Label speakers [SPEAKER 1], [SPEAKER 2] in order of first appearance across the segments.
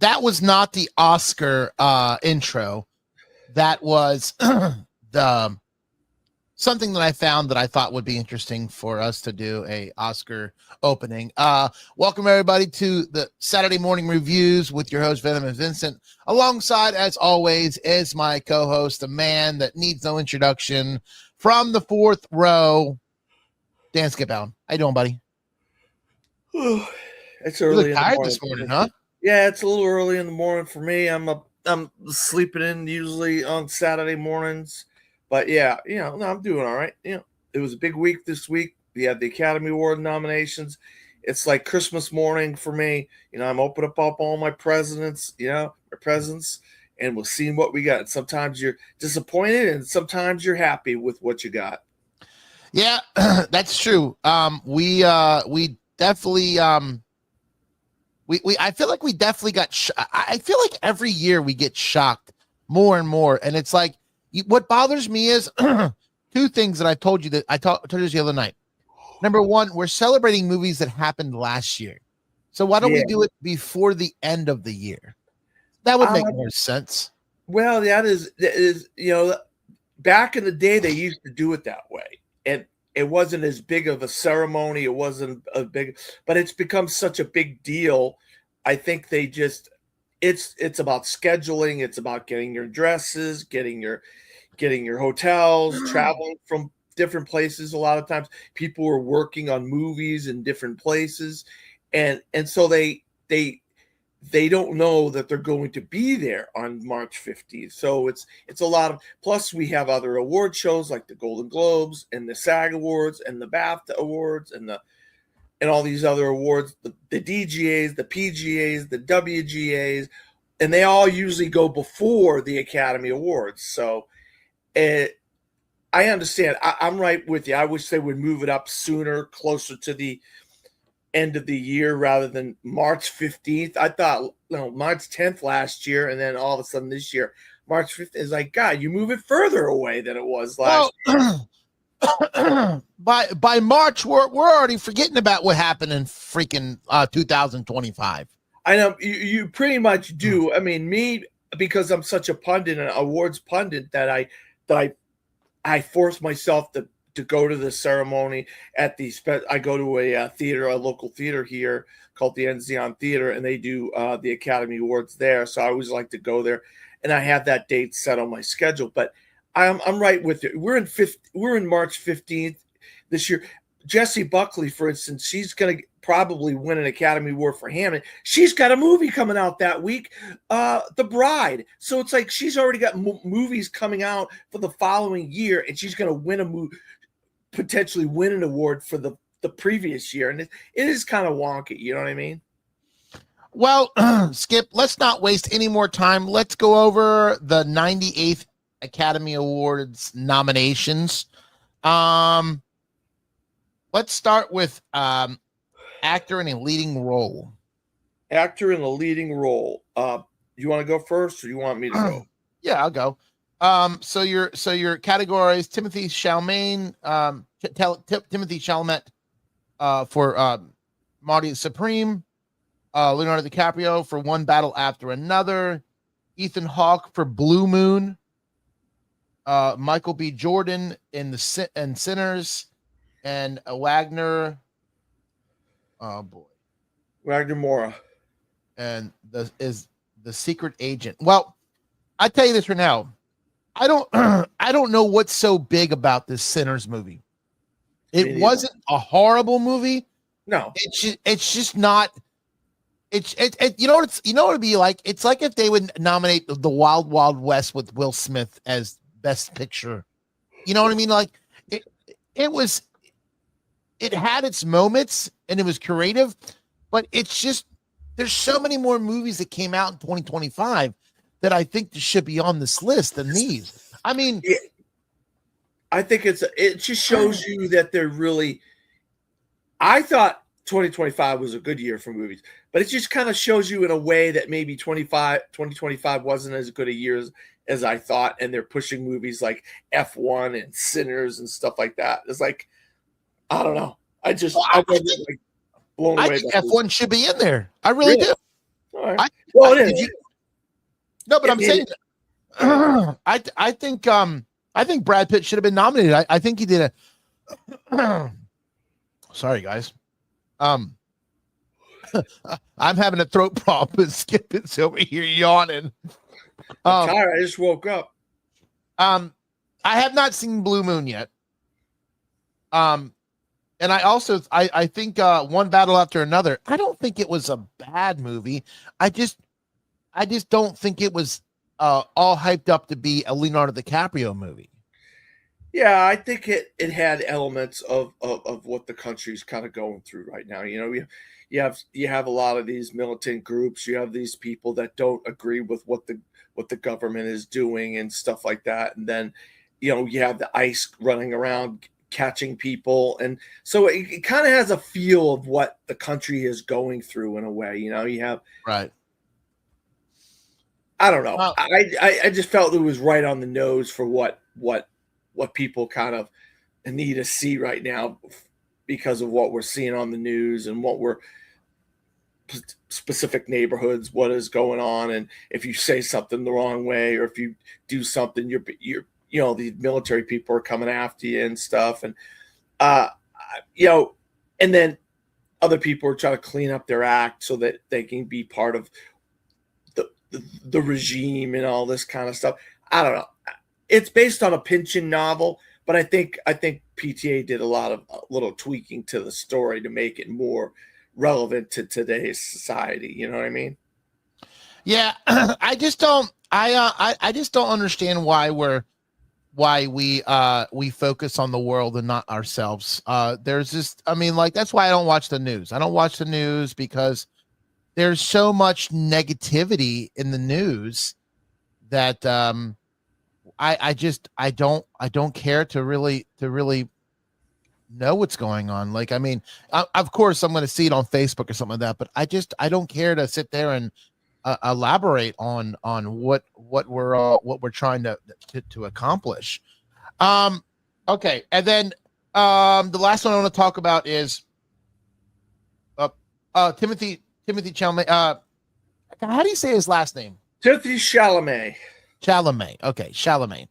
[SPEAKER 1] that was not the Oscar intro. That was the something that I found that I thought would be interesting for us to do a Oscar opening. Welcome everybody to the Saturday morning reviews with your host Venom and Vincent. Alongside, as always, is my co-host, a man that needs no introduction, from the fourth row, Dan Skipbound. How you doing, buddy?
[SPEAKER 2] It's
[SPEAKER 1] You
[SPEAKER 2] early
[SPEAKER 1] look
[SPEAKER 2] in the
[SPEAKER 1] tired
[SPEAKER 2] morning.
[SPEAKER 1] this morning, huh?
[SPEAKER 2] Yeah, it's a little early in the morning for me. I'm sleeping in usually on Saturday mornings, but yeah, no, I'm doing all right. It was a big week this week. We had the Academy Award nominations. It's like Christmas morning for me. I'm opening up all my presents, and we'll see what we got. Sometimes you're disappointed, and sometimes you're happy with what you got.
[SPEAKER 1] Yeah, that's true. We definitely we I feel like we definitely got I feel like every year we get shocked more and more, and it's like what bothers me is two things that I told you told you the other night. Number one, we're celebrating movies that happened last year, so why don't we do it before the end of the year? That would make more sense.
[SPEAKER 2] Well, that is back in the day they used to do it that way, and it wasn't as big of a ceremony. It wasn't a big, but it's become such a big deal. I think they just it's about scheduling. It's about getting your dresses, getting your hotels, traveling from different places. A lot of times, people are working on movies in different places, and so they don't know that they're going to be there on March 15th. So it's a lot of, plus we have other award shows like the Golden Globes and the SAG Awards and the BAFTA Awards and all these other awards, the DGAs, the PGAs, the WGAs, and they all usually go before the Academy Awards. So I understand. I'm right with you. I wish they would move it up sooner, closer to the end of the year rather than March 15th. I thought, March 10th last year, and then all of a sudden this year, March 5th is like, God, you move it further away than it was last
[SPEAKER 1] year. By March, we're already forgetting about what happened in freaking 2025.
[SPEAKER 2] I know you pretty much do. I mean, me, because I'm such a pundit, an awards pundit, that I force myself to go to the ceremony at I go to a local theater here called the Enzion Theater, and they do the Academy Awards there. So I always like to go there, and I have that date set on my schedule. But I'm right with you. We're in March 15th this year. Jessie Buckley, for instance, she's going to probably win an Academy Award for Hamilton. She's got a movie coming out that week, The Bride. So it's like she's already got movies coming out for the following year, and she's going to win potentially win an award for the previous year. And it is kind of wonky. You know what I mean?
[SPEAKER 1] Well, Skip, let's not waste any more time. Let's go over the 98th Academy Awards nominations. Let's start with actor in a leading role.
[SPEAKER 2] Actor in a leading role. You want to go first, or you want me to go?
[SPEAKER 1] Yeah, I'll go. So your categories: Timothy Chalamet, Timothy Chalamet, for Marty Supreme, Leonardo DiCaprio for One Battle After Another, Ethan Hawke for Blue Moon, Michael B. Jordan in Sinners, and Wagner. Oh boy,
[SPEAKER 2] Wagner Moura,
[SPEAKER 1] and the Secret Agent. Well, I tell you this right now. I don't know what's so big about this Sinners movie. It wasn't a horrible movie.
[SPEAKER 2] No,
[SPEAKER 1] it's just not. It's you know what it'd be like. It's like if they would nominate The Wild Wild West with Will Smith as Best Picture. You know what I mean? Like it had its moments and it was creative, but it's just there's so many more movies that came out in 2025 that I think should be on this list than these. I mean,
[SPEAKER 2] I think it just shows you that they're really. I thought 2025 was a good year for movies, but it just kind of shows you in a way that maybe 2025 wasn't as good a year as I thought, and they're pushing movies like F1 and Sinners and stuff like that. It's like, I don't know. I think
[SPEAKER 1] F1 should be in there. I really do.
[SPEAKER 2] All right.
[SPEAKER 1] I,
[SPEAKER 2] Well,
[SPEAKER 1] I
[SPEAKER 2] it
[SPEAKER 1] did
[SPEAKER 2] is.
[SPEAKER 1] you? No, but I'm saying, I think Brad Pitt should have been nominated. I think he did a. Sorry, guys. Um, I'm having a throat problem. Skip it's over here yawning.
[SPEAKER 2] I'm tired. I just woke up.
[SPEAKER 1] I have not seen Blue Moon yet. And I think One Battle After Another. I don't think it was a bad movie. I just don't think it was all hyped up to be a Leonardo DiCaprio movie.
[SPEAKER 2] Yeah, I think it had elements of what the country's kind of going through right now. You have a lot of these militant groups. You have these people that don't agree with what the government is doing and stuff like that. And then, you have the ICE running around catching people, and so it kind of has a feel of what the country is going through in a way. You have
[SPEAKER 1] Right.
[SPEAKER 2] I don't know. I just felt it was right on the nose for what people kind of need to see right now because of what we're seeing on the news and what we're specific neighborhoods, what is going on, and if you say something the wrong way or if you do something, you're the military people are coming after you and stuff, and and then other people are trying to clean up their act so that they can be part of the regime and all this kind of stuff. I don't know. It's based on a Pynchon novel, but I think PTA did a lot of little tweaking to the story to make it more relevant to today's society. You know what I mean?
[SPEAKER 1] Yeah, I just don't. I just don't understand why we focus on the world and not ourselves. There's just, I mean, like, that's why I don't watch the news. I don't watch the news because there's so much negativity in the news that I don't care to really know what's going on. Like, I mean, of course I'm going to see it on Facebook or something like that, but I don't care to sit there and elaborate on what we're trying to accomplish. Okay, and then the last one I want to talk about is Timothy Chalamet. How do you say his last name?
[SPEAKER 2] Timothy Chalamet.
[SPEAKER 1] Chalamet. Okay, Chalamet.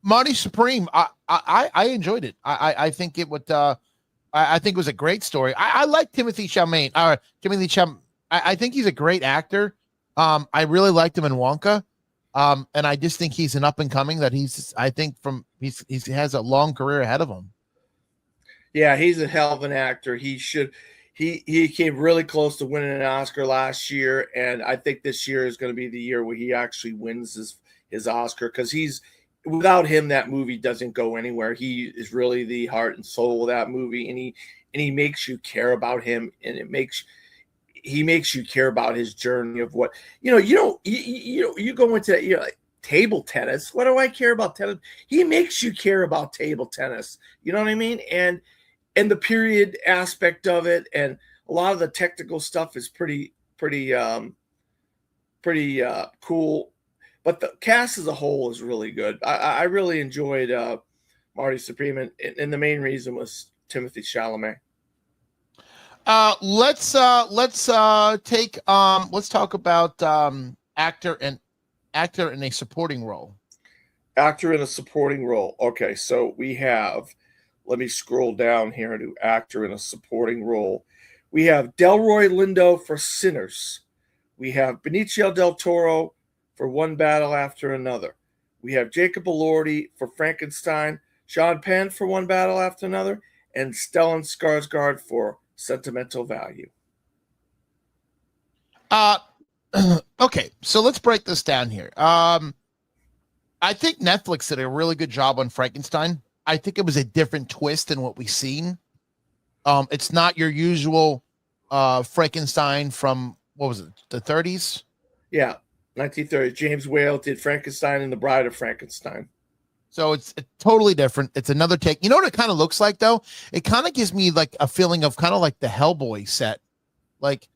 [SPEAKER 1] Marty Supreme. I enjoyed it. I think it would. I think it was a great story. I like Timothy Chalamet. Timothy Chalamet. I think he's a great actor. I really liked him in Wonka. And I just think he's an up and coming that he has a long career ahead of him.
[SPEAKER 2] Yeah, he's a hell of an actor. He came really close to winning an Oscar last year, and I think this year is going to be the year where he actually wins his Oscar, because without him, that movie doesn't go anywhere. He is really the heart and soul of that movie, and he makes you care about him, and he makes you care about his journey of what you go into like table tennis. What do I care about tennis? He makes you care about table tennis. You know what I mean? And the period aspect of it, and a lot of the technical stuff is pretty cool. But the cast as a whole is really good. I really enjoyed Marty Supreme, and the main reason was Timothy Chalamet.
[SPEAKER 1] Let's talk about actor in a supporting role.
[SPEAKER 2] Actor in a supporting role. Okay, so we have. Let me scroll down here to actor in a supporting role. We have Delroy Lindo for Sinners. We have Benicio del Toro for One Battle After Another. We have Jacob Elordi for Frankenstein, Sean Penn for One Battle After Another, and Stellan Skarsgård for Sentimental Value.
[SPEAKER 1] Okay, so let's break this down here. I think Netflix did a really good job on Frankenstein. I think it was a different twist than what we've seen. It's not your usual Frankenstein from, what was it, the 30s?
[SPEAKER 2] Yeah, 1930s. James Whale did Frankenstein and the Bride of Frankenstein.
[SPEAKER 1] So it's totally different. It's another take. You know what it kind of looks like, though? It kind of gives me like a feeling of kind of like the Hellboy set. Like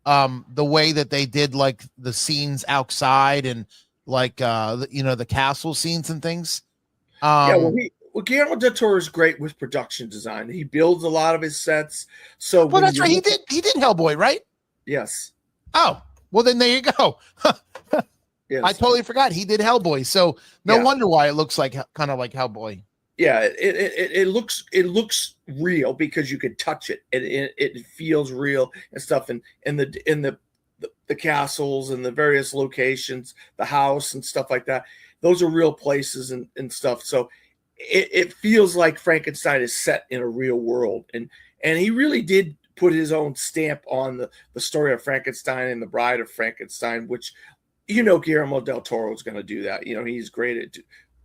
[SPEAKER 1] the way that they did like the scenes outside and like the castle scenes and things.
[SPEAKER 2] Guillermo del Toro is great with production design. He builds a lot of his sets. So
[SPEAKER 1] that's right. He did Hellboy, right?
[SPEAKER 2] Yes.
[SPEAKER 1] Oh, well then there you go.
[SPEAKER 2] Yes.
[SPEAKER 1] I totally forgot he did Hellboy. So no wonder why it looks like kind of like Hellboy.
[SPEAKER 2] Yeah, it looks real because you can touch it and it feels real and stuff. And the castles and the various locations, the house and stuff like that, those are real places and stuff. So it feels like Frankenstein is set in a real world, and he really did put his own stamp on the story of Frankenstein and the Bride of Frankenstein, which Guillermo del Toro is going to do that. He's great at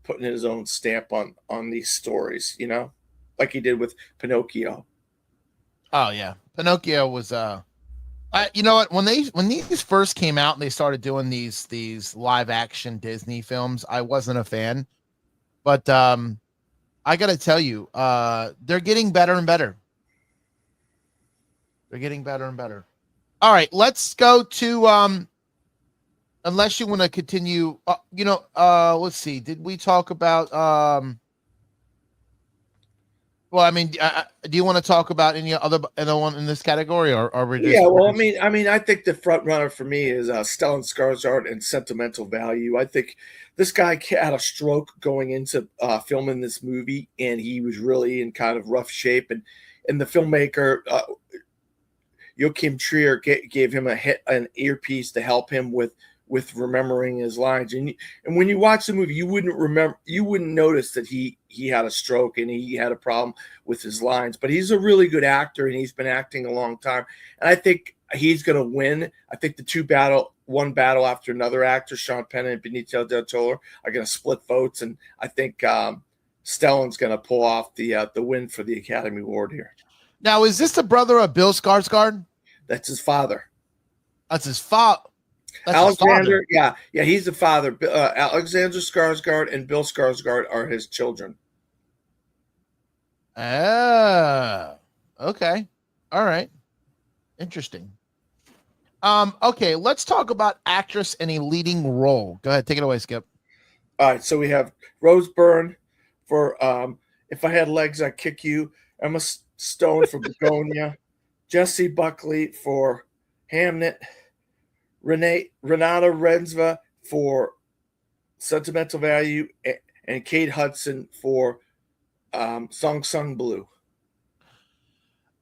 [SPEAKER 2] putting his own stamp on these stories, like he did with Pinocchio.
[SPEAKER 1] Oh yeah, Pinocchio was you know what, when these first came out and they started doing these live action Disney films, I wasn't a fan, but I got to tell you, they're getting better and better. They're getting better and better. All right, let's go to unless you want to continue, let's see. Did we talk about well, I mean, do you want to talk about any other one in this category, or we just?
[SPEAKER 2] Yeah, well, I think the front runner for me is Stellan Skarsgård and Sentimental Value. I think this guy had a stroke going into filming this movie, and he was really in kind of rough shape. And the filmmaker Joachim Trier gave him an earpiece to help him with remembering his lines. And when you watch the movie, you wouldn't notice that he had a stroke and he had a problem with his lines. But he's a really good actor, and he's been acting a long time. And I think he's going to win. I think one battle after another actor, Sean Penn and Benicio del Toro, are going to split votes. And I think Stellan's going to pull off the win for the Academy Award here.
[SPEAKER 1] Now, is this the brother of Bill Skarsgård?
[SPEAKER 2] That's his father.
[SPEAKER 1] That's his father.
[SPEAKER 2] Alexander, yeah, he's the father. Alexander Skarsgård and Bill Skarsgård are his children.
[SPEAKER 1] Okay. All right. Interesting. Okay, let's talk about actress in a leading role. Go ahead, take it away, Skip.
[SPEAKER 2] All right, so we have Rose Byrne for If I Had Legs, I'd Kick You. Emma Stone for Begonia. Jessie Buckley for Hamnet. Renata Rensva for Sentimental Value, and Kate Hudson for Song Sung Blue.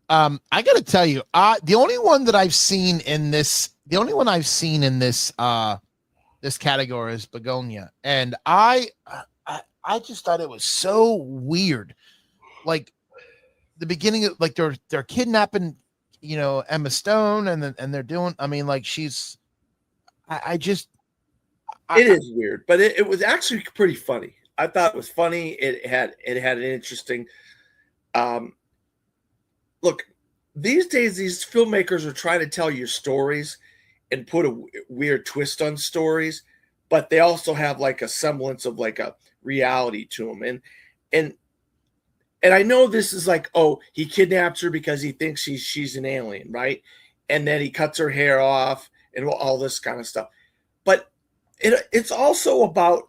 [SPEAKER 1] I got to tell you, the only one I've seen in this this category is Begonia, and I just thought it was so weird, like the beginning of, like they're kidnapping, Emma Stone, and they're doing. I mean, like she's. It
[SPEAKER 2] is weird, but it was actually pretty funny. I thought it was funny. It had an interesting look. These days, these filmmakers are trying to tell your stories and put a weird twist on stories, but they also have like a semblance of like a reality to them. And I know this is like, oh, he kidnaps her because he thinks she's an alien, right? And then he cuts her hair off and all this kind of stuff. But it's also about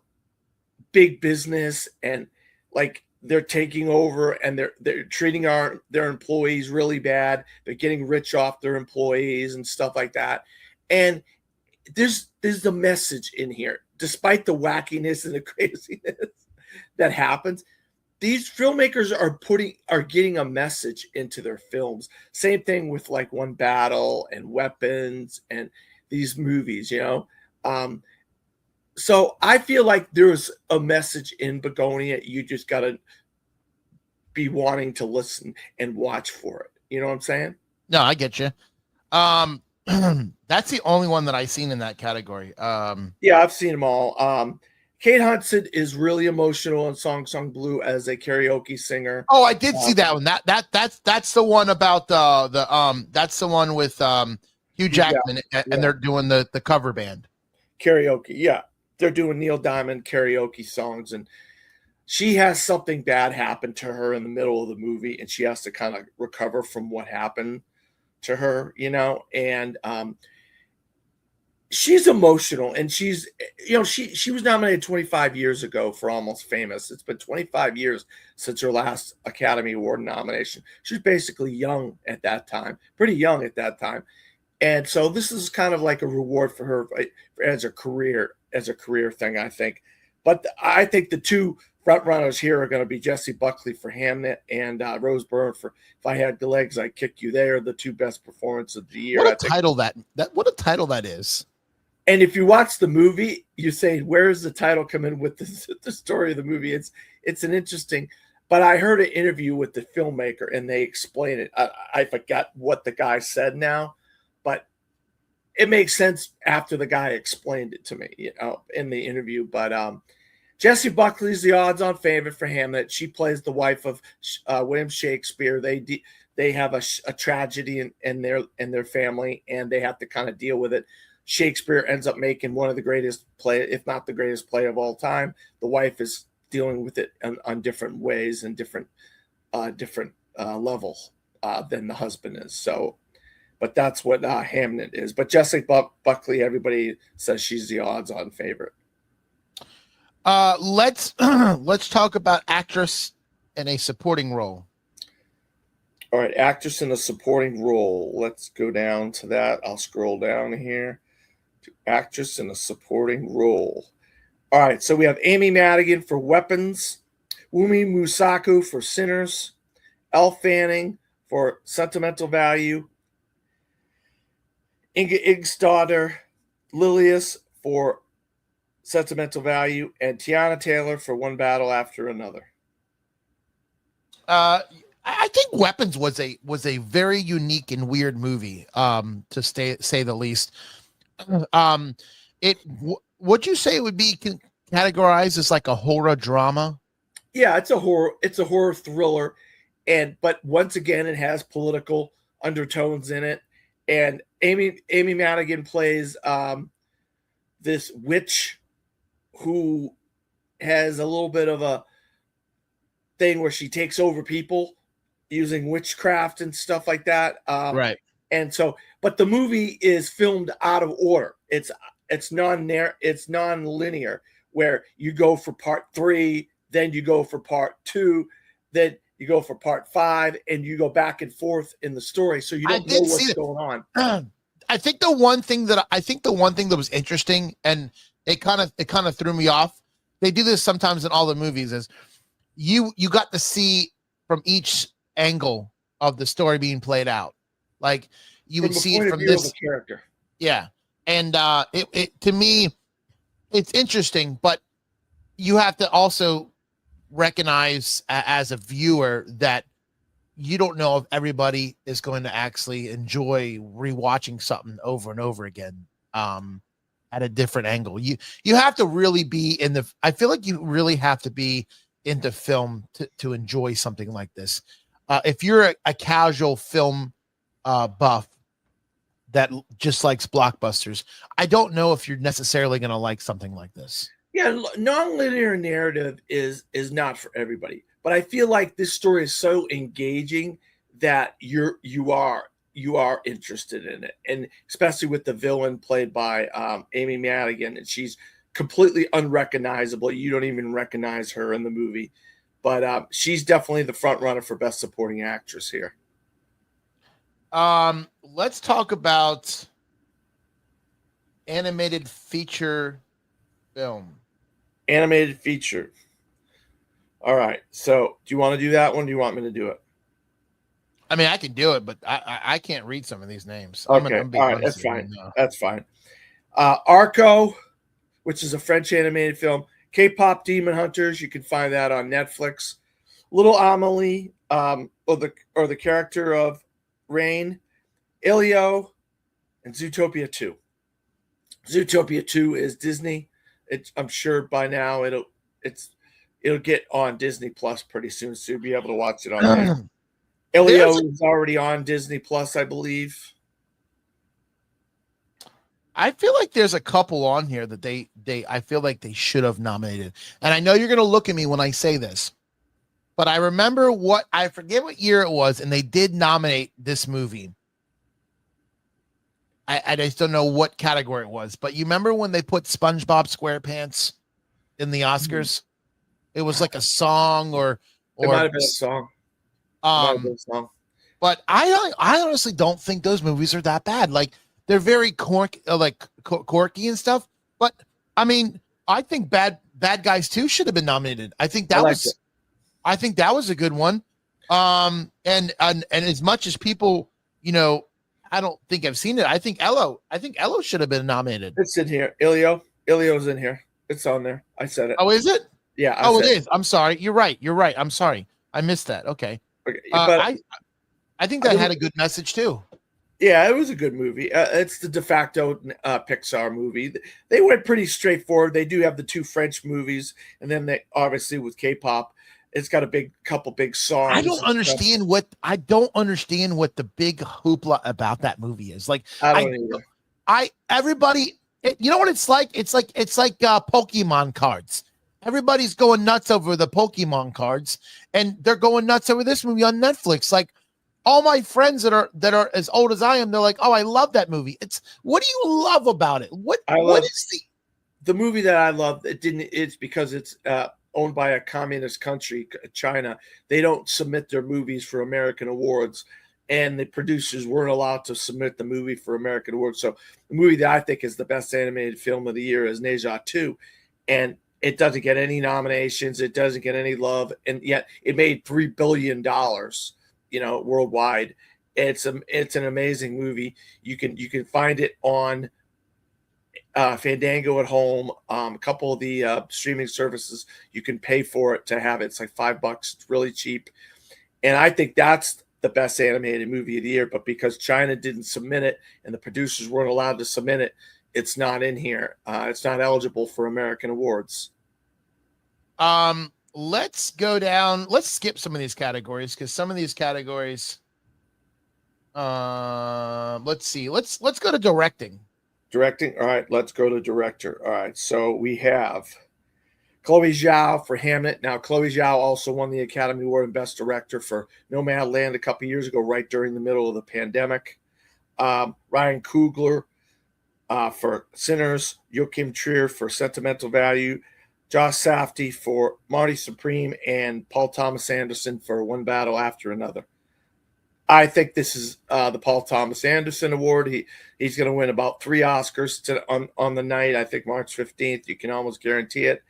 [SPEAKER 2] big business, and like they're taking over, and they're treating their employees really bad. They're getting rich off their employees and stuff like that. And there's the message in here, despite the wackiness and the craziness that happens. These filmmakers are getting a message into their films. Same thing with like One Battle and Weapons and these movies, so I feel like there's a message in Begonia. You just got to be wanting to listen and watch for it. You know what I'm saying?
[SPEAKER 1] No, I get you. That's the only one that I've seen in that category.
[SPEAKER 2] Yeah, I've seen them all. Kate Hudson is really emotional in Song Sung Blue as a karaoke singer.
[SPEAKER 1] Oh, I did see that one. That's the one about that's the one with Hugh Jackman, and they're doing the cover band
[SPEAKER 2] karaoke. Yeah, they're doing Neil Diamond karaoke songs, and she has something bad happen to her in the middle of the movie, and she has to kind of recover from what happened to her, and she's emotional, and she's, she was nominated 25 years ago for Almost Famous. It's been 25 years since her last Academy Award nomination. She was basically young at that time, pretty young at that time. And so this is kind of like a reward for her as a career thing, I think. But I think the two front runners here are going to be Jessie Buckley for Hamnet and Rose Byrne for If I Had the Legs, I'd Kick You. They are the two best performances of the year.
[SPEAKER 1] What a title that what a title that is.
[SPEAKER 2] And if you watch the movie, you say, where does the title come in with the story of the movie? It's an interesting, but I heard an interview with the filmmaker and they explain it. I forgot what the guy said now, but it makes sense after the guy explained it to me, in the interview. But Jessie Buckley is the odds-on favorite for Hamlet. She plays the wife of William Shakespeare. They have a tragedy in their family, and they have to kind of deal with it. Shakespeare ends up making one of the greatest play, if not the greatest play of all time. The wife is dealing with it on different ways and different levels than the husband is. So, but that's what Hamnet is. But Jessie Buckley, everybody says she's the odds-on favorite.
[SPEAKER 1] Let's talk about actress in a supporting role.
[SPEAKER 2] All right, actress in a supporting role. Let's go down to that. I'll scroll down here to actress in a supporting role. All right, so we have Amy Madigan for Weapons, Wumi Musaku for Sinners, Elle Fanning for Sentimental Value, Inga Iggsdaughter Lilius for Sentimental Value, and Tiana Taylor for One Battle After Another.
[SPEAKER 1] I think Weapons was a very unique and weird movie, to say the least. Would you say it would be categorized as like a horror drama?
[SPEAKER 2] Yeah, it's a horror thriller, but once again, it has political undertones in it. And Amy Madigan plays this witch who has a little bit of a thing where she takes over people using witchcraft and stuff like that.
[SPEAKER 1] Right.
[SPEAKER 2] And so, but the movie is filmed out of order. It's non-linear, where you go for part 3, then you go for part 2, then you go for part 5, and you go back and forth in the story, so you don't know what's going on.
[SPEAKER 1] I think the one thing that was interesting, and it kind of threw me off. They do this sometimes in all the movies, is you got to see from each angle of the story being played out. Like you would see it from this
[SPEAKER 2] character.
[SPEAKER 1] Yeah. And it to me, it's interesting, but you have to also recognize as a viewer that you don't know if everybody is going to actually enjoy rewatching something over and over again at a different angle. You have to really be I feel like you really have to be into film to enjoy something like this. If you're a casual film buff that just likes blockbusters, I don't know if you're necessarily going to like something like this.
[SPEAKER 2] Yeah, non-linear narrative is not for everybody, but I feel like this story is so engaging that you are interested in it, and especially with the villain played by Amy Madigan, and she's completely unrecognizable. You don't even recognize her in the movie, but she's definitely the front runner for Best Supporting Actress here.
[SPEAKER 1] Let's talk about animated feature film.
[SPEAKER 2] Animated feature. All right. So, do you want to do that one? Do you want me to do it?
[SPEAKER 1] I mean, I can do it, but I can't read some of these names.
[SPEAKER 2] Okay. All right. That's fine. That's fine. Arco, which is a French animated film. K-pop Demon Hunters. You can find that on Netflix. Little Amelie, or the character of Rain, Ilio, and Zootopia 2. Zootopia 2 is Disney. I'm sure by now it'll get on Disney Plus pretty soon, so you'll be able to watch it on there. Ilio is already on Disney Plus, I believe.
[SPEAKER 1] I feel like there's a couple on here that I feel like they should have nominated. And I know you're going to look at me when I say this, but I remember I forget what year it was, and they did nominate this movie. I just don't know what category it was, but you remember when they put SpongeBob SquarePants in the Oscars? It was like a song or
[SPEAKER 2] it might have been a song.
[SPEAKER 1] But I honestly don't think those movies are that bad. Like they're very quirky and stuff. But I mean, I think Bad Guys 2 should have been nominated. I think that was a good one. And as much as people, I don't think I've seen it. I think Ello should have been nominated.
[SPEAKER 2] It's in here. Ilio's in here. It's on there. I said it.
[SPEAKER 1] Oh, is it?
[SPEAKER 2] Yeah.
[SPEAKER 1] It is. I'm sorry. You're right. I'm sorry. I missed that. Okay.
[SPEAKER 2] But
[SPEAKER 1] I think that had a good message too.
[SPEAKER 2] Yeah, it was a good movie. It's the de facto Pixar movie. They went pretty straightforward. They do have the 2 French movies, and then they obviously with K-pop, it's got a couple big songs.
[SPEAKER 1] I don't understand what the big hoopla about that movie is. Like, everybody, you know what it's like? It's like Pokemon cards. Everybody's going nuts over the Pokemon cards, and they're going nuts over this movie on Netflix. Like, all my friends that are as old as I am, they're like, "Oh, I love that movie." What do you love about it? What is
[SPEAKER 2] the movie that I love? It's because it's owned by a communist country, China. They don't submit their movies for American awards, and the producers weren't allowed to submit the movie for American awards. So the movie that I think is the best animated film of the year is Ne Zha 2, and it doesn't get any nominations. It doesn't get any love, and yet it made $3 billion. Worldwide. It's an amazing movie. You can find it on Fandango at home. A couple of the streaming services, you can pay for it to have it. It's like $5. It's really cheap, and I think that's the best animated movie of the year. But because China didn't submit it and the producers weren't allowed to submit it, it's not in here. It's not eligible for American awards.
[SPEAKER 1] Let's go down. Let's skip some of these categories because some of these categories. Let's see. Let's go to directing.
[SPEAKER 2] Directing. All right. Let's go to director. All right. So we have Chloe Zhao for Hamnet. Now, Chloe Zhao also won the Academy Award and Best Director for Nomadland a couple years ago, right during the middle of the pandemic. Ryan Coogler for Sinners. Joachim Trier for Sentimental Value. Josh Safdie for Marty Supreme, and Paul Thomas Anderson for One Battle After Another. I think this is the Paul Thomas Anderson Award. He's going to win about 3 Oscars on the night. I think March 15th. You can almost guarantee it.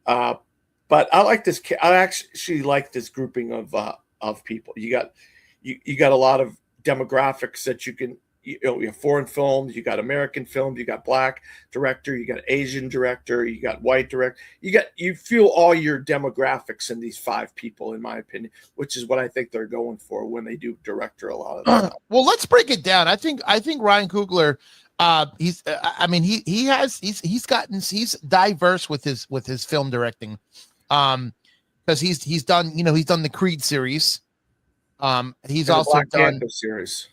[SPEAKER 2] But I like this. I actually like this grouping of people. You got a lot of demographics that you can. You have foreign films, you got American films, you got Black director, you got Asian director, you got white director. You feel all your demographics in these 5 people, in my opinion, which is what I think they're going for when they do director a lot of the time.
[SPEAKER 1] Well, let's break it down. I think Ryan Coogler, he's diverse with his film directing, because he's done the Creed series. He's also
[SPEAKER 2] Black
[SPEAKER 1] done
[SPEAKER 2] Panther series.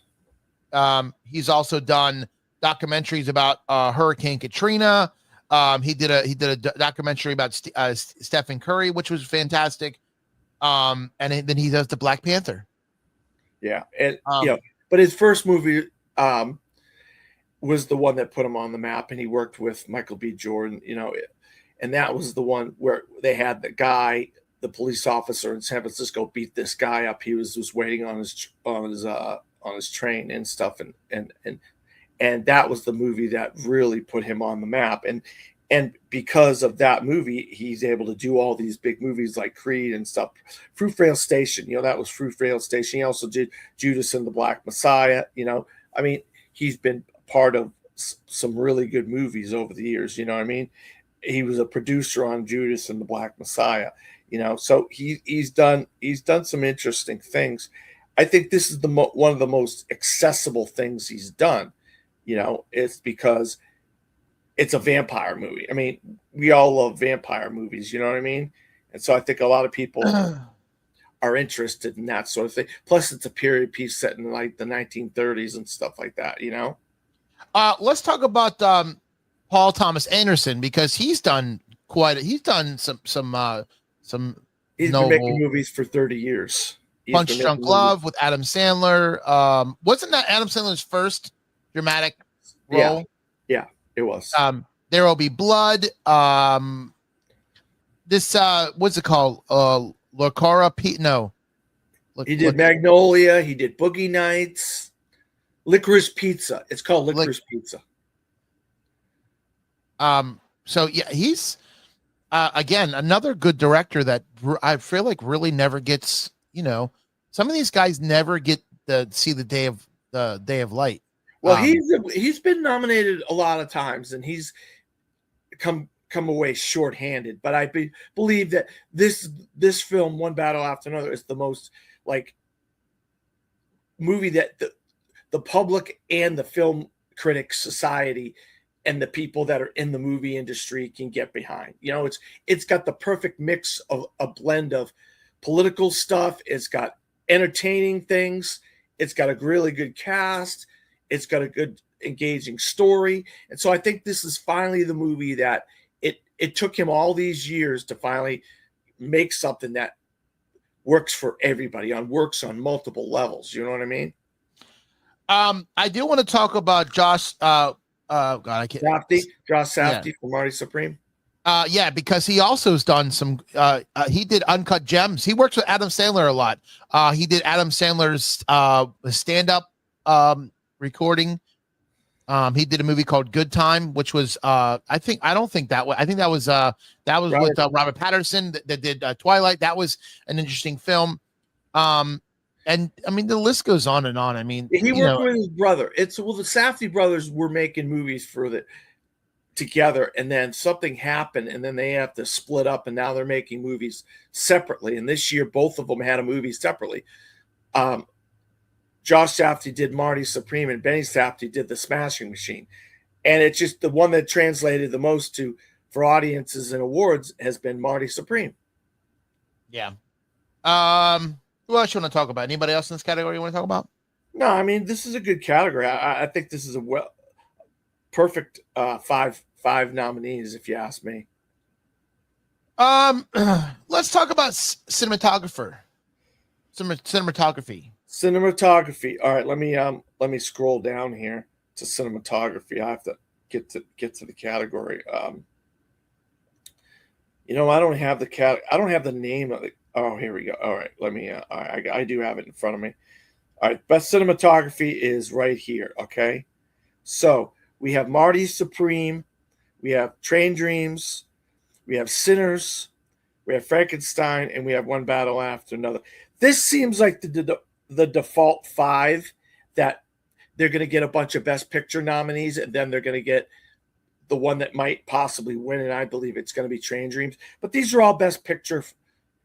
[SPEAKER 1] He's also done documentaries about Hurricane Katrina. He did a documentary about Stephen Curry, which was fantastic. And then he does the Black Panther.
[SPEAKER 2] Yeah, and but his first movie was the one that put him on the map, and he worked with Michael B. Jordan. And that was the one where they had the police officer in San Francisco, beat this guy up. He was just waiting on his train and stuff, and that was the movie that really put him on the map, and because of that movie, he's able to do all these big movies like Creed and stuff. Fruitvale Station, that was Fruitvale Station. He also did Judas and the Black Messiah. I mean, he's been part of some really good movies over the years. You know what I mean? He was a producer on Judas and the Black Messiah. So he's done some interesting things. I think this is one of the most accessible things he's done. It's because it's a vampire movie. I mean, we all love vampire movies, you know what I mean? And so I think a lot of people are interested in that sort of thing. Plus, it's a period piece set in like the 1930s and stuff like that,
[SPEAKER 1] Let's talk about Paul Thomas Anderson, because he's done some
[SPEAKER 2] He's been making movies for 30 years.
[SPEAKER 1] Punch Drunk Love with Adam Sandler. Wasn't that Adam Sandler's first dramatic role?
[SPEAKER 2] Yeah, it was.
[SPEAKER 1] There Will Be Blood. This what's it called? He did
[SPEAKER 2] Magnolia. He did Boogie Nights. Licorice Pizza. It's called
[SPEAKER 1] Like,
[SPEAKER 2] Licorice Pizza.
[SPEAKER 1] so yeah, he's again another good director that I feel like really never gets. Some of these guys never get to see the day of light.
[SPEAKER 2] Well, he's been nominated a lot of times, and he's come away shorthanded. But I believe that this film, One Battle After Another, is the most like movie that the public and the film critics society and the people that are in the movie industry can get behind. It's got the perfect mix of a blend of political stuff. It's got entertaining things. It's got a really good cast. It's got a good engaging story. And so I think this is finally the movie that it took him all these years to finally make something that works for everybody, works on multiple levels. You know what I mean?
[SPEAKER 1] I do want to talk about Josh. God, I can't.
[SPEAKER 2] Josh Safdie from Marty Supreme.
[SPEAKER 1] Yeah, because he also has done some. He did Uncut Gems. He works with Adam Sandler a lot. He did Adam Sandler's stand-up recording. He did a movie called Good Time, which was I don't think that was. I think that was with Robert Patterson that did Twilight. That was an interesting film. And I mean the list goes on and on. I mean,
[SPEAKER 2] he worked with his brother. The Safdie brothers were making movies together, and then something happened, and then they have to split up, and now they're making movies separately. And this year, both of them had a movie separately. Josh Safdie did Marty Supreme, and Benny Safdie did The Smashing Machine. And it's just the one that translated the most for audiences and awards has been Marty Supreme.
[SPEAKER 1] Yeah. Who else you want to talk about? Anybody else in this category you want to talk about?
[SPEAKER 2] No, I mean, this is a good category. I think this is a perfect five nominees, if you ask me.
[SPEAKER 1] Let's talk about cinematography.
[SPEAKER 2] Cinematography. All right, let me scroll down here to cinematography. I have to get to the category. I don't have the name of it. Oh, here we go. All right, let me. I do have it in front of me. All right, best cinematography is right here. Okay, so we have Marty Supreme, we have Train Dreams, we have Sinners, we have Frankenstein, and we have One Battle After Another. This seems like the default 5 that they're going to get a bunch of Best Picture nominees, and then they're going to get the one that might possibly win, and I believe it's going to be Train Dreams. But these are all Best Picture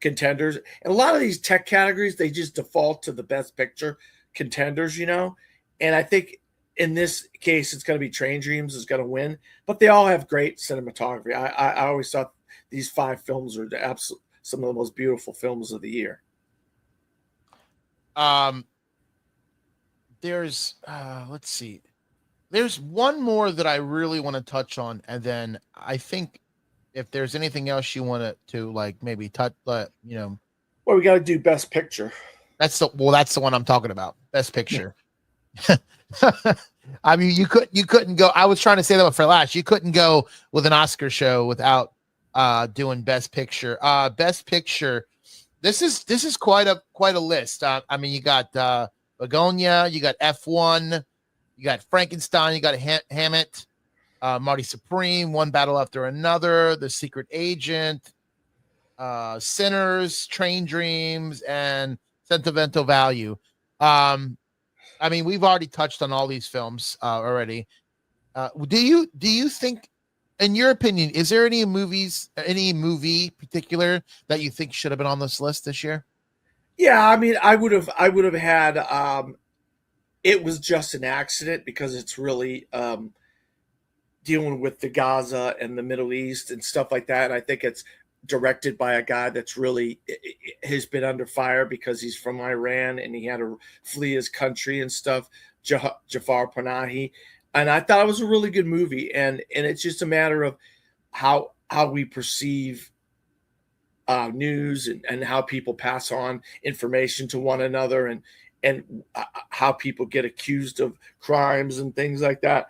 [SPEAKER 2] contenders. And a lot of these tech categories, they just default to the Best Picture contenders, And I think in this case, it's going to be Train Dreams is going to win. But they all have great cinematography. I always thought these 5 films are some of the most beautiful films of the year.
[SPEAKER 1] There's let's see. There's one more that I really want to touch on, and then I think if there's anything else you want to like maybe touch,
[SPEAKER 2] Well, we got to do Best Picture.
[SPEAKER 1] That's the one I'm talking about. Best Picture. I mean, you couldn't go. I was trying to say that for last. You couldn't go with an Oscar show without doing Best Picture. Best Picture. This is quite a list. I mean, you got Begonia, you got F1, you got Frankenstein, you got Hammett, Marty Supreme, One Battle After Another, The Secret Agent, Sinners, Train Dreams, and Sentimental Value. I mean, we've already touched on all these films already. Do you think, in your opinion, is there any movie particular that you think should have been on this list this year?
[SPEAKER 2] Yeah, I mean, I would have had. It was just an accident because it's really dealing with the Gaza and the Middle East and stuff like that. And I think it's directed by a guy that's really has been under fire because he's from Iran and he had to flee his country and stuff. Jafar Panahi. And I thought it was a really good movie, and it's just a matter of how we perceive news and how people pass on information to one another and how people get accused of crimes and things like that.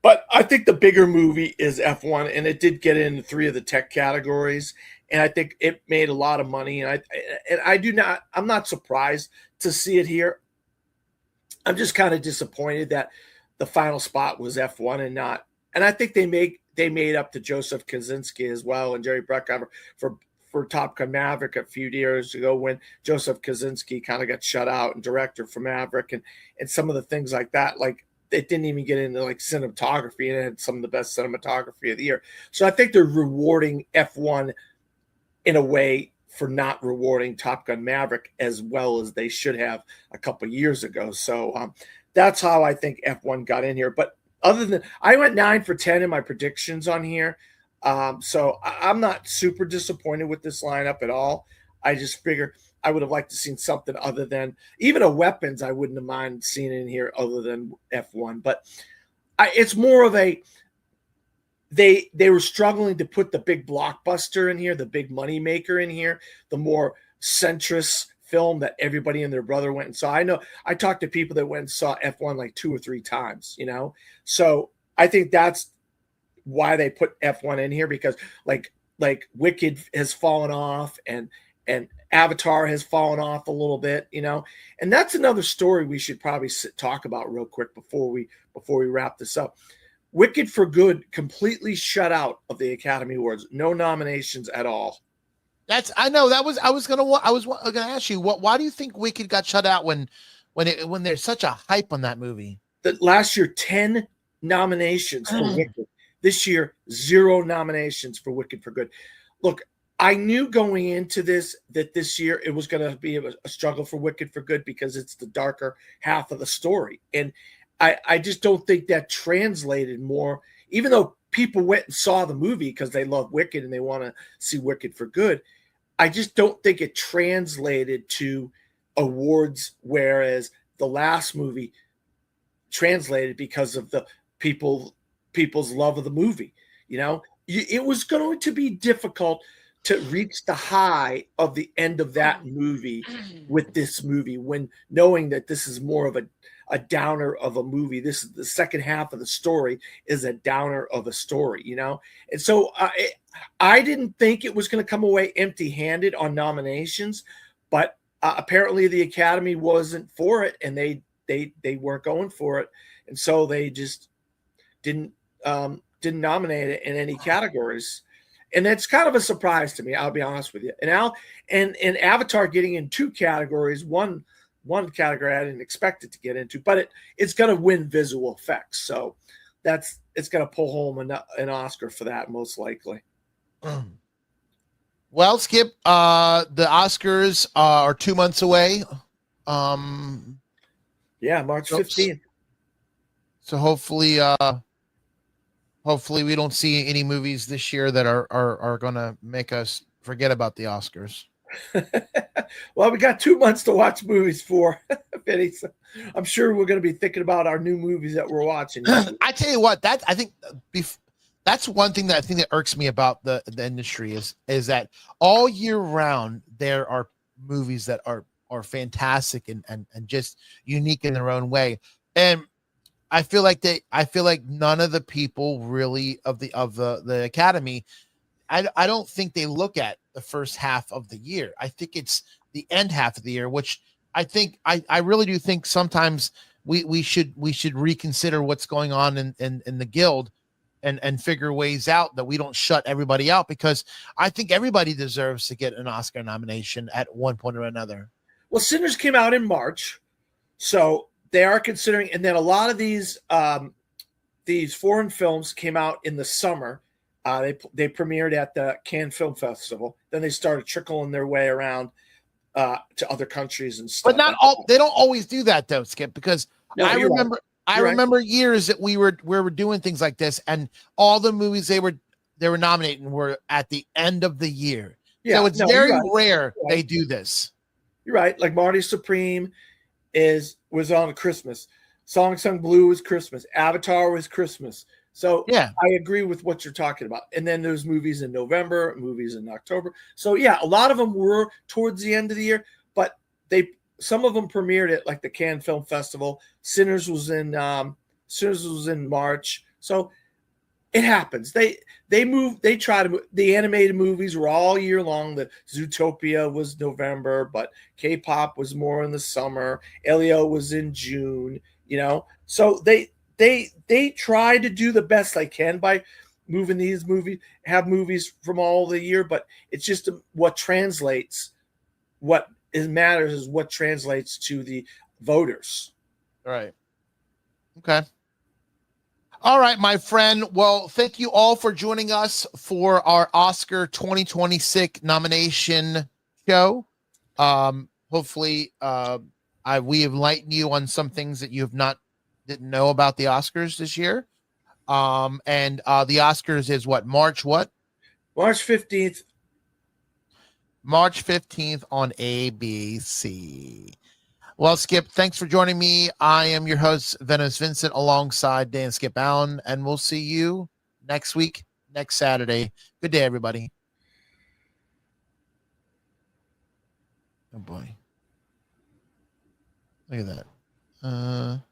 [SPEAKER 2] But I think the bigger movie is F1, and it did get into 3 of the tech categories, and I think it made a lot of money. And I'm not surprised to see it here. I'm just kind of disappointed that the final spot was F1 and not. And I think they made up to Joseph Kosinski as well and Jerry Bruckheimer for Top Gun Maverick a few years ago when Joseph Kosinski kind of got shut out and director for Maverick and some of the things like that. Like it didn't even get into like cinematography and it had some of the best cinematography of the year. So I think they're rewarding F1 in a way for not rewarding Top Gun Maverick as well as they should have a couple years ago. So that's how I think F1 got in here. But other than I went 9 for 10 in my predictions on here. So I'm not super disappointed with this lineup at all. I just figure I would have liked to seen something other than even a weapons. I wouldn't have mind seeing in here other than F1, but it's more of a, they were struggling to put the big blockbuster in here, the big money maker in here, the more centrist film that everybody and their brother went and saw. I know I talked to people that went and saw F1 like 2 or 3 times, you know? So I think that's why they put F1 in here, because like Wicked has fallen off and Avatar has fallen off a little bit, you know? And that's another story we should probably talk about real quick before we wrap this up. Wicked for Good completely shut out of the Academy Awards. No nominations at all.
[SPEAKER 1] I was gonna ask you why do you think Wicked got shut out when there's such a hype on that movie?
[SPEAKER 2] That last year 10 nominations for Wicked. This year 0 nominations for Wicked for Good. Look, I knew going into this that this year it was going to be a struggle for Wicked for Good because it's the darker half of the story, and I just don't think that translated more, even though people went and saw the movie because they love Wicked and they want to see Wicked for Good. I just don't think it translated to awards, whereas the last movie translated because of the people's love of the movie. You know, it was going to be difficult to reach the high of the end of that movie with this movie, when knowing that this is more of a downer of a movie. This is the second half of the story is a downer of a story, you know? And so I didn't think it was going to come away empty-handed on nominations, but apparently the Academy wasn't for it, and they weren't going for it. And so they just didn't nominate it in any categories. And that's kind of a surprise to me, I'll be honest with you. And Avatar getting in 2 categories, one category I didn't expect it to get into, but it's going to win visual effects. So it's going to pull home an Oscar for that, most likely.
[SPEAKER 1] Well, Skip, the Oscars are 2 months away.
[SPEAKER 2] Yeah, March 15th.
[SPEAKER 1] So hopefully we don't see any movies this year that are going to make us forget about the Oscars.
[SPEAKER 2] Well, we got 2 months to watch movies for, Vinny. So I'm sure we're going to be thinking about our new movies that we're watching.
[SPEAKER 1] I tell you what, I think that's one thing that I think that irks me about the industry is that all year round there are movies that are fantastic and just unique in their own way. And I feel like none of the people really of the Academy, I don't think they look at the first half of the year. I think it's the end half of the year, which I think I really do think sometimes we should reconsider what's going on in the guild and figure ways out that we don't shut everybody out, because I think everybody deserves to get an Oscar nomination at one point or another.
[SPEAKER 2] Well, Sinners came out in March, so they are considering, and then a lot of these foreign films came out in the summer. They premiered at the Cannes Film Festival. Then they started trickling their way around to other countries and stuff.
[SPEAKER 1] But not all. They don't always do that though, Skip. Because
[SPEAKER 2] no,
[SPEAKER 1] I remember years that we were doing things like this, and all the movies they were nominating were at the end of the year. Yeah, so it's very rare they do this.
[SPEAKER 2] You're right. Like Marty Supreme was on Christmas. Song Sung Blue was Christmas. Avatar was Christmas. So yeah, I agree with what you're talking about. And then there's movies in November, movies in October. So yeah, a lot of them were towards the end of the year, but some of them premiered at like the Cannes Film Festival. Sinners was in March. So It happens. They try to move. The animated movies were all year long. The Zootopia was November, but K-pop was more in the summer. Elio was in June. So they try to do the best they can by moving these movies, have movies from all the year, but it's just what translates. What matters is what translates to the voters.
[SPEAKER 1] Right. Okay. All right, my friend. Well, thank you all for joining us for our Oscar 2026 nomination show. Hopefully, we enlighten you on some things that you didn't know about the Oscars this year. And the Oscars is March
[SPEAKER 2] 15th.
[SPEAKER 1] March 15th on ABC. Well, Skip, thanks for joining me. I am your host, Venice Vincent, alongside Dan Skip Allen, and we'll see you next week, next Saturday. Good day, everybody. Oh, boy. Look at that.